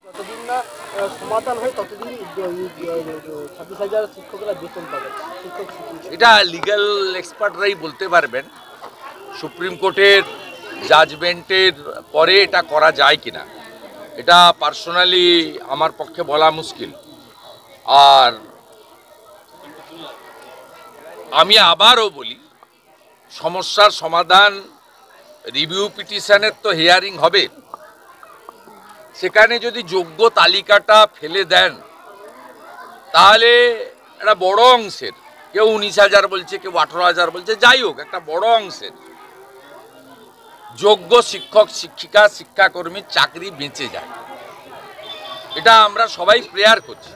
যতদিন না সমাধান হয় ততদিন 26,000 শিক্ষকরা বেতন পাবেন। এটা লিগ্যাল এক্সপার্টরাই বলতে পারবেন সুপ্রিম কোর্টের জাজমেন্টের পরে এটা করা যায় কিনা। এটা পার্সোনালি আমার পক্ষে বলা মুশকিল। আর আমি আবারও বলি, সমস্যার সমাধান রিভিউ পিটিশনের তো হিয়ারিং হবে, সেখানে যদি যোগ্য তালিকাটা ফেলে দেন তাহলে একটা বড় অংশের, কেউ 19,000 বলছে, কেউ 18,000 বলছে, যাই হোক একটা বড় অংশের যোগ্য শিক্ষক শিক্ষিকা শিক্ষাকর্মীর চাকরি বেঁচে যায়। এটা আমরা সবাই প্রেয়ার করছি।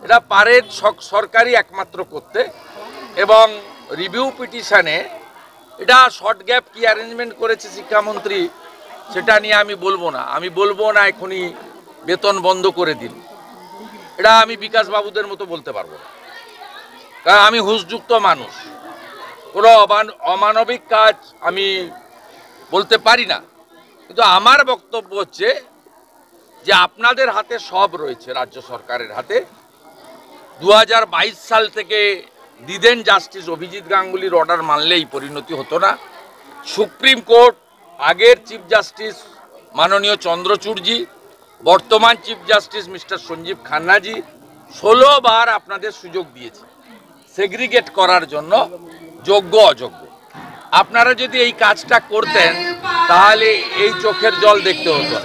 এটা পারে সরকারই একমাত্র করতে, এবং রিভিউ পিটিশনে এটা শর্ট গ্যাপ কি অ্যারেঞ্জমেন্ট করেছে শিক্ষামন্ত্রী সেটা নিয়ে আমি বলবো না এখনই বেতন বন্ধ করে দিন। এটা আমি বিকাশ বাবুদের মতো বলতে পারবো না, কারণ আমি হুঁশযুক্ত মানুষ, কোনো অমানবিক কাজ আমি বলতে পারি না। কিন্তু আমার বক্তব্য হচ্ছে যে আপনাদের হাতে সব রয়েছে, রাজ্য সরকারের হাতে। 2022 সাল থেকে দিদেন জাস্টিস অভিজিৎ গাঙ্গুলির অর্ডার মানলেই পরিণতি হতো না। সুপ্রিম কোর্ট আগের চিফ জাস্টিস মাননীয় চন্দ্রচূড়জি, বর্তমান চিফ জাস্টিস মিস্টার সঞ্জীব খান্নাজি 16 বার আপনাদের সুযোগ দিয়েছে সেগ্রিগেট করার জন্য যোগ্য অযোগ্য। আপনারা যদি এই কাজটা করতেন তাহলে এই চোখের জল দেখতে হতো।